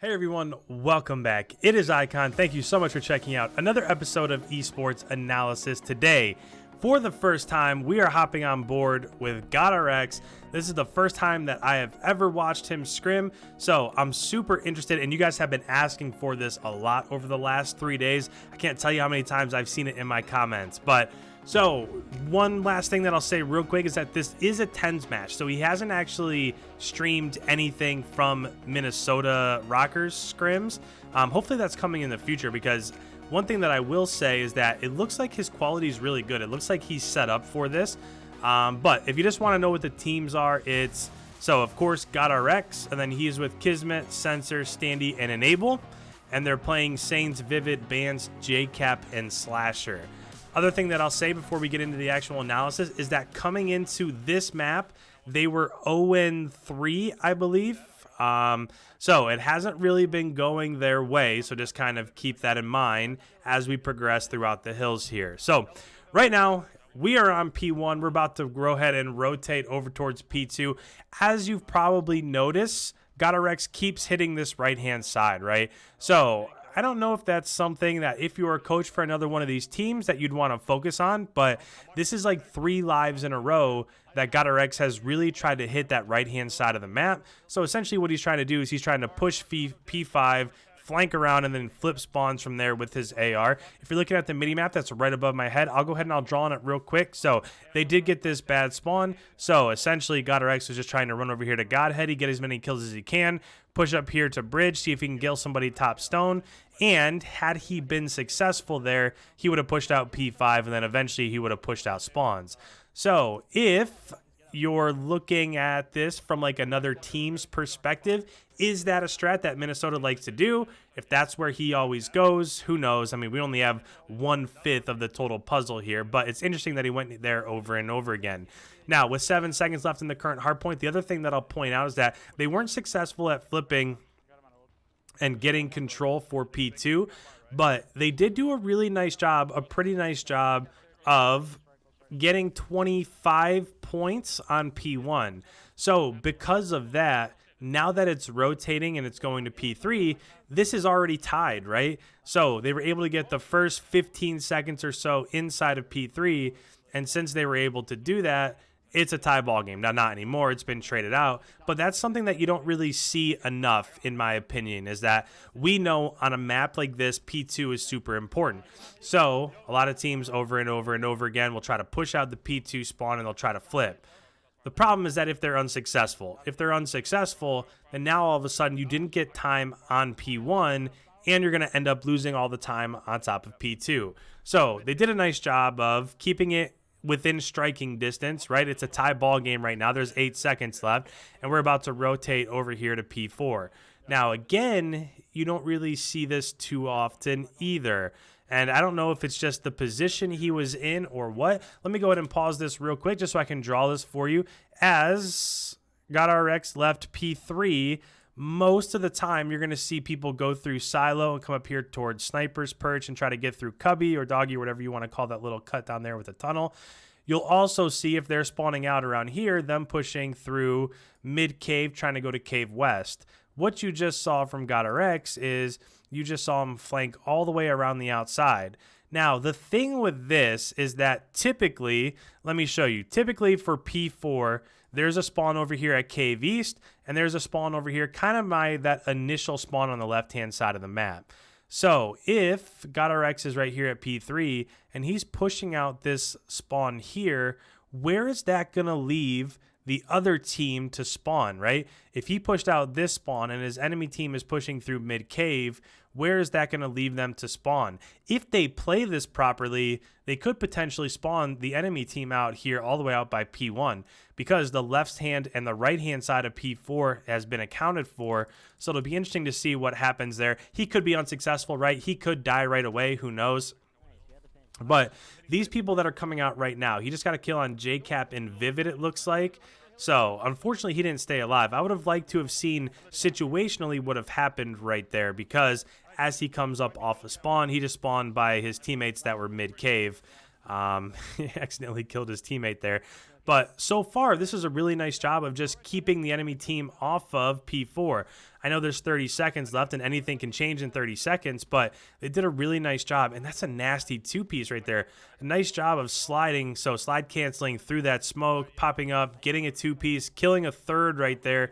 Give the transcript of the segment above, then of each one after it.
Hey everyone, welcome back. It is Icon. Thank you so much for checking out another episode of Esports Analysis. Today, for the first time, we are hopping on board with GODRX. This is the first time that I have ever watched him scrim, so I'm super interested, and you guys have been asking for this a lot over the last 3 days. I can't tell you how many times I've seen it in my comments, but so one last thing that I'll say real quick is that this is a 10s match. So he hasn't actually streamed anything from Minnesota Rockers scrims. Hopefully that's coming in the future, because one thing that I will say is that it looks like his quality is really good. It looks like he's set up for this. But if you just want to know what the teams are, it's so of course GODRX, and then he's with Kismet, Sensor, Standy, and Enable. And they're playing Saints, Vivid, Bans, JCap, and Slasher. Other thing that I'll say before we get into the actual analysis is that coming into this map, they were 0-3, I believe. So it hasn't really been going their way. So just kind of keep that in mind as we progress throughout the hills here. So right now, we are on P1. We're about to go ahead and rotate over towards P2. As you've probably noticed, GODRX keeps hitting this right-hand side, right? So I don't know if that's something that if you were a coach for another one of these teams that you'd want to focus on, but this is like 3 lives in a row that GODRX has really tried to hit that right-hand side of the map. So essentially what he's trying to do is he's trying to push P5, flank around, and then flip spawns from there with his AR. If you're looking at the mini-map that's right above my head, I'll go ahead and I'll draw on it real quick. So they did get this bad spawn. So essentially GODRX was just trying to run over here to Godheady, get as many kills as he can, push up here to bridge, see if he can kill somebody top stone. And had he been successful there, he would have pushed out P5, and then eventually he would have pushed out spawns. So if you're looking at this from like another team's perspective, is that a strat that Minnesota likes to do? If that's where he always goes, who knows? I mean, we only have 1/5 of the total puzzle here, but it's interesting that he went there over and over again. Now, with 7 seconds left in the current hardpoint, the other thing that I'll point out is that they weren't successful at flipping and getting control for P2, but they did do a really nice job, a pretty nice job of getting 25 points on P1. So because of that, now that it's rotating and it's going to P3, this is already tied, right? So they were able to get the first 15 seconds or so inside of P3, and since they were able to do that, it's a tie ball game. Now, not anymore. It's been traded out. But that's something that you don't really see enough, in my opinion, is that we know on a map like this, P2 is super important. So a lot of teams over and over and over again will try to push out the P2 spawn, and they'll try to flip. The problem is that if they're unsuccessful, then now all of a sudden you didn't get time on P1, and you're going to end up losing all the time on top of P2. So they did a nice job of keeping it within striking distance, right? It's a tie ball game right now. There's 8 seconds left, and we're about to rotate over here to P4. Now, again, you don't really see this too often either. And I don't know if it's just the position he was in or what. Let me go ahead and pause this real quick just so I can draw this for you. As GODRX left P3, most of the time you're going to see people go through silo and come up here towards Sniper's Perch and try to get through Cubby or Doggy, or whatever you want to call that little cut down there with a tunnel. You'll also see, if they're spawning out around here, them pushing through mid cave, trying to go to Cave West. What you just saw from GODRX is you just saw him flank all the way around the outside. Now, the thing with this is that typically, let me show you, typically for P4, there's a spawn over here at Cave East, and there's a spawn over here, kind of that initial spawn on the left-hand side of the map. So if GODRX is right here at P3, and he's pushing out this spawn here, where is that going to leave the other team to spawn, right? If he pushed out this spawn and his enemy team is pushing through mid-cave, where is that going to leave them to spawn? If they play this properly, they could potentially spawn the enemy team out here all the way out by P1, because the left hand and the right hand side of P4 has been accounted for. So it'll be interesting to see what happens there. He could be unsuccessful, right? He could die right away. Who knows? But these people that are coming out right now, he just got a kill on JCap and Vivid, it looks like. So unfortunately, he didn't stay alive. I would have liked to have seen situationally what have happened right there, because as he comes up off a spawn, he just spawned by his teammates that were mid-cave. He accidentally killed his teammate there. But so far, this is a really nice job of just keeping the enemy team off of P4. I know there's 30 seconds left and anything can change in 30 seconds, but they did a really nice job. And that's a nasty two-piece right there. A nice job of sliding, so slide canceling through that smoke, popping up, getting a two-piece, killing a third right there.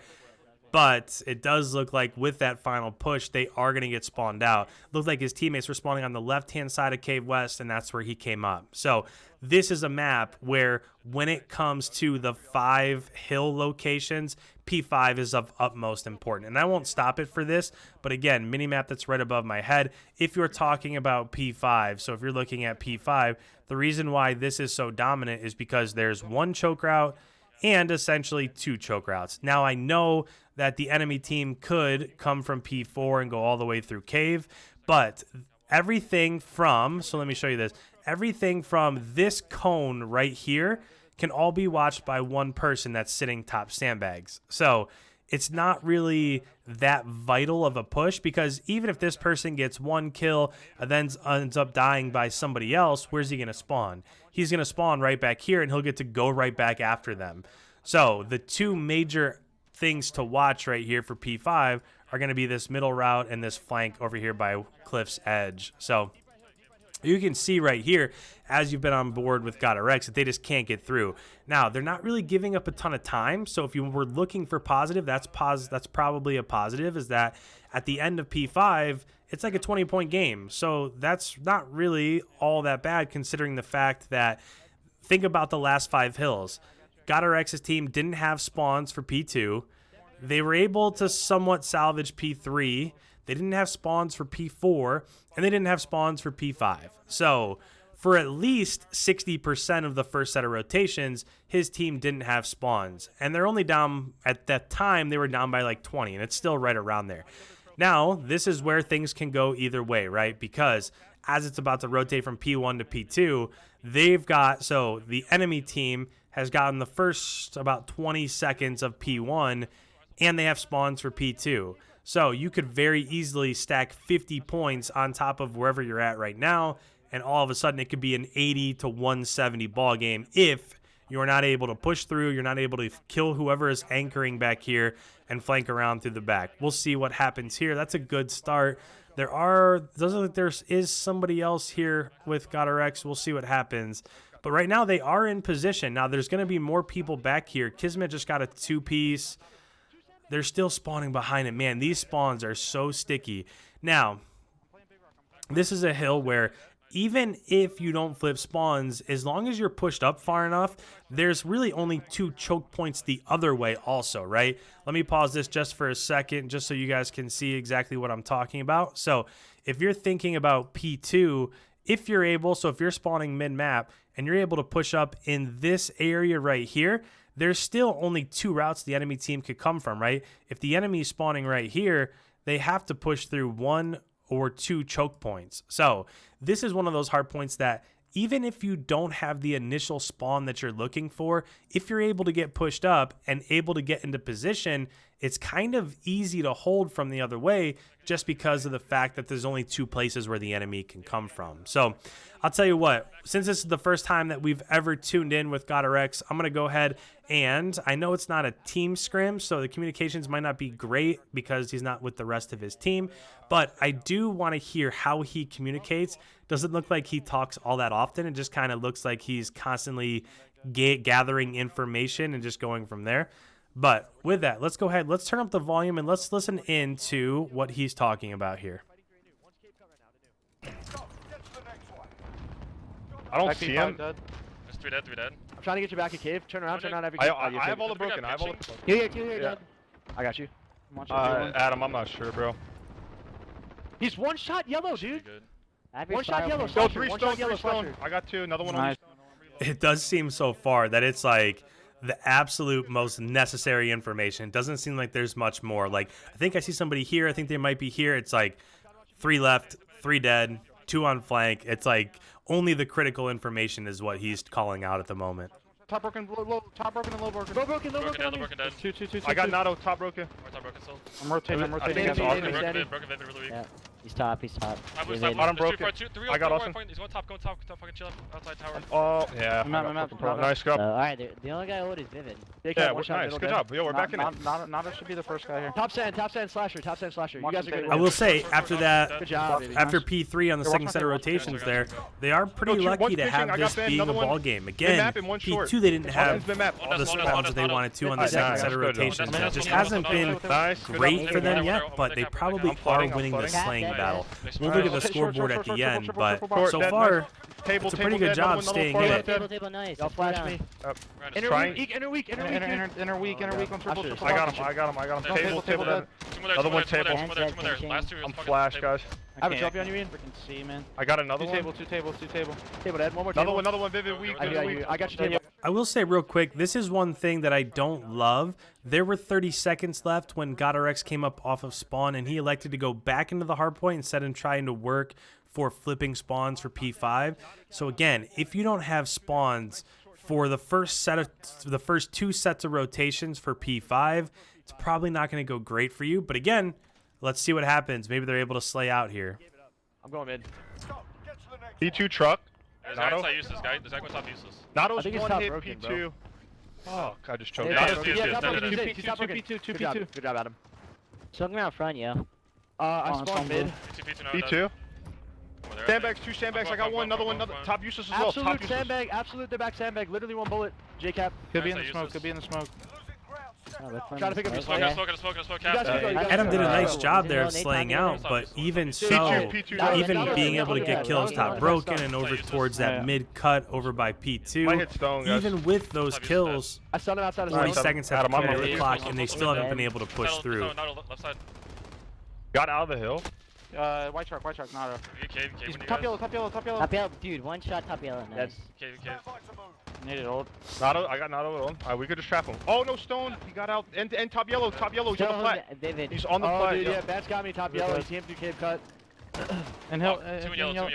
But it does look like with that final push, they are going to get spawned out. Looked like his teammates were spawning on the left-hand side of Cave West, and that's where he came up. So this is a map where when it comes to the 5 hill locations, P5 is of utmost importance. And I won't stop it for this, but again, minimap that's right above my head. If you're talking about P5, so if you're looking at P5, the reason why this is so dominant is because there's 1 choke route and essentially 2 choke routes. Now I know that the enemy team could come from P4 and go all the way through Cave, but everything from, so let me show you this, everything from this cone right here can all be watched by 1 person that's sitting top sandbags. So it's not really that vital of a push, because even if this person gets 1 kill and then ends up dying by somebody else, where's he going to spawn? He's going to spawn right back here and he'll get to go right back after them. So the 2 major things to watch right here for P5 are going to be this middle route and this flank over here by Cliff's Edge. So you can see right here, as you've been on board with GODRX, that they just can't get through. Now, they're not really giving up a ton of time, so if you were looking for positive, that's probably a positive, is that at the end of P5, it's like a 20-point game. So that's not really all that bad, considering the fact that, think about the last 5 hills. GODRX's team didn't have spawns for P2. They were able to somewhat salvage P3. They didn't have spawns for P4, and they didn't have spawns for P5. So for at least 60% of the first set of rotations, his team didn't have spawns. And they're only down, at that time, they were down by like 20, and it's still right around there. Now, this is where things can go either way, right? Because as it's about to rotate from P1 to P2, they've got, so the enemy team has gotten the first about 20 seconds of P1, and they have spawns for P2. So you could very easily stack 50 points on top of wherever you're at right now, and all of a sudden it could be an 80 to 170 ball game if you're not able to push through, you're not able to kill whoever is anchoring back here and flank around through the back. We'll see what happens here. That's a good start. Doesn't look like there is somebody else here with GODRX. We'll see what happens. But right now they are in position. Now there's going to be more people back here. Kismet just got a 2-piece. They're still spawning behind it. Man, these spawns are so sticky. Now, this is a hill where even if you don't flip spawns, as long as you're pushed up far enough, there's really only 2 choke points the other way also, right? Let me pause this just for a second, just so you guys can see exactly what I'm talking about. So if you're thinking about P2, if you're able, so if you're spawning mid-map and you're able to push up in this area right here, there's still only 2 routes the enemy team could come from, right? If the enemy is spawning right here, they have to push through 1 or 2 choke points. So this is one of those hard points that even if you don't have the initial spawn that you're looking for, if you're able to get pushed up and able to get into position, it's kind of easy to hold from the other way just because of the fact that there's only 2 places where the enemy can come from. So I'll tell you what, since this is the first time that we've ever tuned in with GODRX, I'm going to go ahead and I know it's not a team scrim, so the communications might not be great because he's not with the rest of his team, but I do want to hear how he communicates. Doesn't look like he talks all that often. It just kind of looks like he's constantly gathering information and just going from there. But with that, let's go ahead. Let's turn up the volume and let's listen into what he's talking about here. I don't see him. There's 3 dead, 3 dead. I'm trying to get you back in cave. Turn around every I cave. have all the broken. I have all the broken. Here, dead. I got you. Adam, I'm not sure, bro. He's 1 shot yellow, dude. One shot yellow. Go 3 stone, 3 stone. I got 2. Another one on you. It does seem so far that it's like the absolute most necessary information. It doesn't seem like there's much more. Like, I think I see somebody here. I think they might be here. It's like 3 left, 3 dead, 2 on flank. It's like only the critical information is what he's calling out at the moment. Top broken, top broken and low broken. Low broken. Dead. 2. I got Nato, top broken. Top broken still. I'm rotating. Broken, really weak. Yeah. He's top. He's top. I was Vivid. Bottom broken. I got awesome. He's going top, fucking chill outside tower. Oh, yeah. I'm out. Nice go. Alright, the only guy old is Vivid. Yeah, nice. Good job. Yo, we're back in it. Nado should be the first guy here. Top sand, slasher. You guys are good. I will say, after that, Good job, baby. after P3 on the second set of rotations there, they are pretty lucky to have this being a ball game. Again, P2 they didn't have all the spawns that they wanted to on the second set of rotations. It just hasn't been great for them yet, but they probably are winning the slaying battle. We'll look at the scoreboard at the end, but so far, it's a pretty good job staying in it. Table, nice. Y'all flash me. Inner weak. On triple. I got him. Table dead. Another one table. I'm flash, guys. I have a trophy on you, Ian. Freaking C, man. I got another one. Two table. Table dead. One more table. Another one. Vivid weak. I got you, table. I will say real quick, this is one thing that I don't love. There were 30 seconds left when GODRX came up off of spawn, and he elected to go back into the hardpoint instead of trying to work for flipping spawns for P5. So again, if you don't have spawns for the first two sets of rotations for P5, it's probably not going to go great for you. But again, let's see what happens. Maybe they're able to slay out here. I'm going mid. P2 truck. There's a guy inside useless, guy. There's a guy going top useless. Nado's one hit P2. Oh, I just choked. Good job, Adam. Soaking around front, yo. I spawned mid. P2. Sandbags, 2 sandbags. I got one, another one, top useless as well. Absolute sandbag, absolute the back sandbag. Literally 1 bullet. JCap. Could be in the smoke. Trying to pick up the Smoke, Adam did a nice job there of slaying out, but even so, even being able to get kills top broken and over towards that mid cut over by P2, even with those kills, I saw him outside of 40 seconds have come off the clock, and they still haven't been able to push through. Got out of the hill. White shark, Nado. He's Top yellow. Top yellow, dude. One shot top yellow. Nice. Cave. Needed old. Nado, I got Nado at all. Alright, we could just trap him. Oh no, stone. He got out. And top yellow. He's on the flat. Vivid. He's on the flat. Dude, yeah, Bats got me top yellow. He came through cave cut. And hill. 2 in yellow.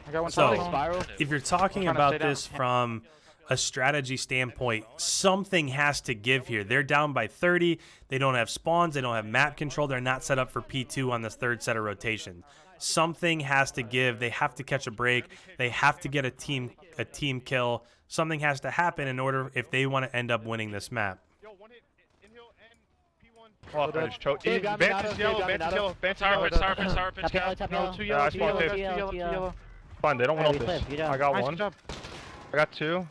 I got one So, top. Spiral. if you're talking about this from a strategy standpoint, something has to give here. They're down by 30. They don't have spawns. They don't have map control. They're not set up for P2 on this third set of rotation. Something has to give. They have to catch a break. They have to get a team kill. Something has to happen in order if they want to end up winning this map. Oh, I just choked. Vance is yellow. Sour pitch. Top yellow. Two Yeah, I yellow. spawned Two yellow. Fine, they don't want Flip, this. you know. I got Nice one. job. I got 2.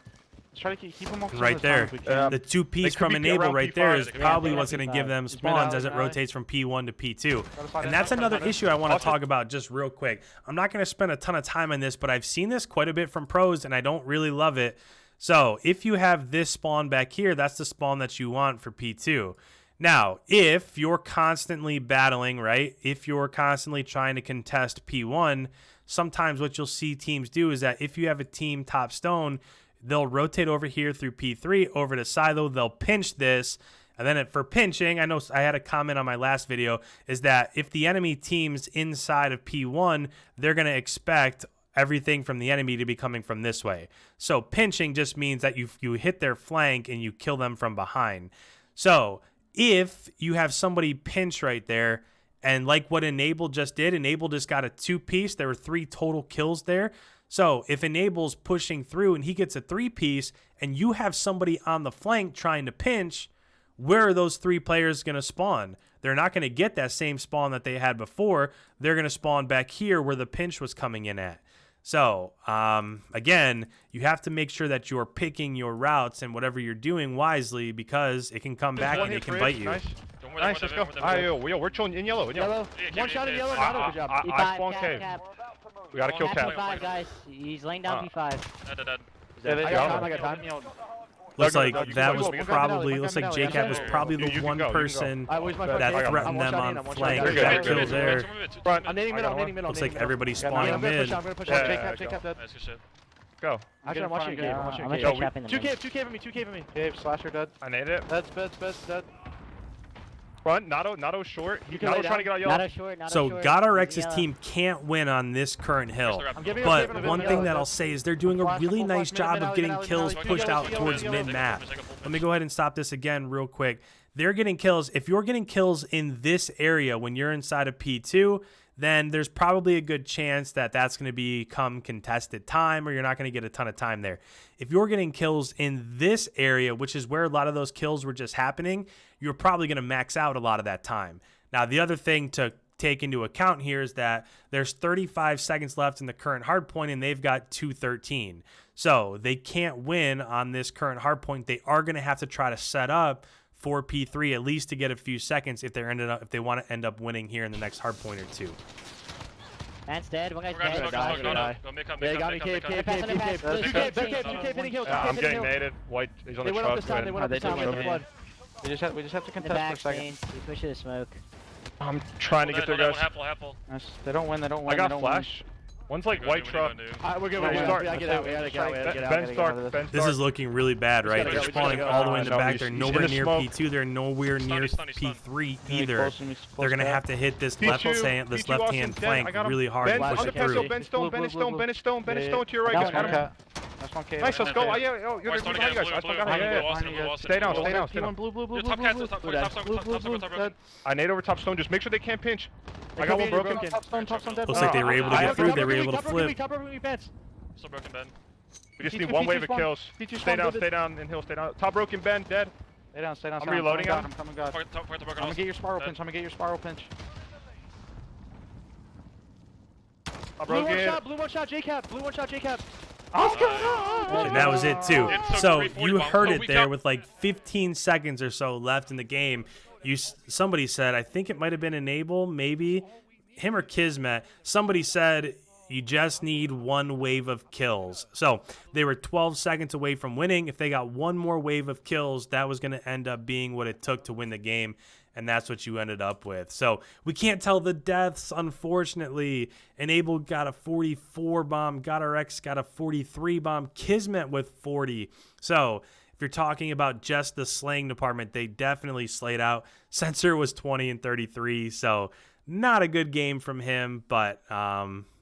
Let's try to keep them off Right there. The 2-piece could from be Enable around right there P5. is probably what's going to give them spawns as it rotates from P1 to P2. And that's another issue I want to talk about just real quick. I'm not going to spend a ton of time on this, but I've seen this quite a bit from pros, and I don't really love it. So if you have this spawn back here, that's the spawn that you want for P2. Now, if you're constantly battling, right, if you're constantly trying to contest P1, sometimes what you'll see teams do is that if you have a team top stone, they'll rotate over here through P3 over to silo. They'll pinch this. And then for pinching, I know I had a comment on my last video, is that if the enemy team's inside of P1, they're going to expect everything from the enemy to be coming from this way. So pinching just means that you hit their flank and you kill them from behind. So if you have somebody pinch right there, and like what Enable just did, Enable just got a 2-piece. There were 3 total kills there. So if Enable's pushing through and he gets a 3-piece and you have somebody on the flank trying to pinch, where are those 3 players going to spawn? They're not going to get that same spawn that they had before. They're going to spawn back here where the pinch was coming in at. So, again, you have to make sure that you're picking your routes and whatever you're doing wisely, because it can come back and it can bite you. Nice, let's go. We're chilling in yellow. Yellow. One shot in yellow. Good job. I spawned cave. We gotta kill Cap. Cap. P5, guys. He's laying down P5. I got time. Looks like that was probably, looks like JCap was probably the one person that threatened them on flank. Got killed there. I'm nading middle. Looks like everybody's spawning mid. I'm gonna push JCap dead. Nice, good shit. Go. I'm watching cave. I'm gonna try trapping them. 2 cave of me. Cave, slasher dead. I naded it. Beds, dead. Front, Nado short. You can Nado's lay trying to get out yellow. Not a short. So GODRX's team can't win on this current hill. But one thing that I'll say is they're doing a really nice job of getting kills pushed out towards mid-map. Let me go ahead and stop this again real quick. they're getting kills. If you're getting kills in this area when you're inside of P2, then there's probably a good chance that that's going to become contested time, or you're not going to get a ton of time there. If you're getting kills in this area, which is where a lot of those kills were just happening, you're probably going to max out a lot of that time. Now, the other thing to take into account here is that there's 35 seconds left in the current hardpoint, and they've got 2:13. So they can't win on this current hardpoint. They are going to have to try to set up for P3 at least to get a few seconds if they want to end up winning here in the next hardpoint or two. Man's dead. One guy's We're gonna dead. smoke, die. no. Go make up, They make got up, me, make up, cave, make cave, up. cave, cave. Two Two cave, cave hitting hills. Yeah, I'm Two cave getting hitting hills. naded. White, he's on They the went up truck. this time. They went up They this time. did With the win. flood. We just have to In the contest for a back, second. Stain. We push to the smoke. I'm trying to get there, guys. Apple. Nice. They don't win. They don't win. I they got don't flash. One's like white truck. We're good. Yeah, We're good. start. We gotta get out. We gotta get out. We gotta get out. Ben Stark. Ben This is looking really bad, right? gotta They're go, we spawning gotta go. all the way in the No, back. he's- They're he's nowhere in the near smoke. P2. They're nowhere near P3 either. They're going to have to hit this left-hand flank really hard and push it through. Ben Stone, Ben Stone, Ben Stone, Ben Yeah. Stone to your right. Got guys. one. Okay. That's one cave. Nice, let's go. Okay. Yeah, oh, you're White Stone behind you guys. again, I blue, got blue, it. blue, Yeah. blue, Stay down, blue, stay down, P1, stay down. blue, blue, blue, Yo, blue, top blue, cats, blue. top Blue stone, dead. top Blue, stone, blue, top blue, stone. dead. I nade over top stone. Just make sure they can't pinch. I got one broken. Top stone, top stone, dead. Looks like they were able to get through. They were able to flip. Top broken me fence. Still broken, Ben. We just P2, need one wave of P2 kills. P2 Stay down, spawn, stay down in hill, stay down. Top broken, Ben, dead. Stay down, stay down. I'm reloading I'm him. coming, God. Point the broken I'm gonna get your spiral pinch. I'm gonna get your spiral pinch. Top Blue one broken. shot. Blue one shot. J-cap. Blue one shot. J-cap. And that was it too. It's So a 340 you bomb. heard Oh, it we there got- with like 15 seconds or so left in the game. Somebody said, I think it might have been Enable, maybe him or Kismet. Somebody said you just need one wave of kills. So they were 12 seconds away from winning. If they got one more wave of kills, that was going to end up being what it took to win the game. And that's what you ended up with. So we can't tell the deaths, unfortunately. Enable got a 44 bomb. GODRX got a 43 bomb. Kismet with 40. So if you're talking about just the slaying department, they definitely slayed out. Sensor was 20 and 33. So not a good game from him, but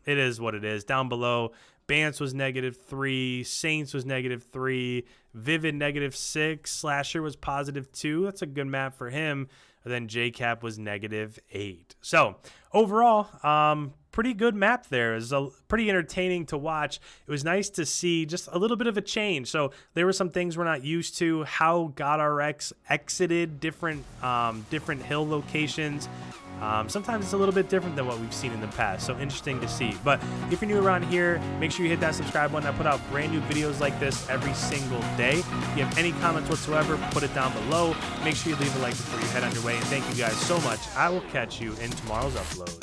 it is what it is. Down below, Bance was -3. Saints was -3. Vivid -6. Slasher was +2. That's a good map for him. And then JCap was -8. So overall, pretty good map there. It was pretty entertaining to watch. It was nice to see just a little bit of a change. So there were some things we're not used to. How GODRX exited different hill locations. Sometimes it's a little bit different than what we've seen in the past. So interesting to see. But if you're new around here, make sure you hit that subscribe button. I put out brand new videos like this every single day. If you have any comments whatsoever, put it down below. Make sure you leave a like before you head on your way. And thank you guys so much. I will catch you in tomorrow's upload.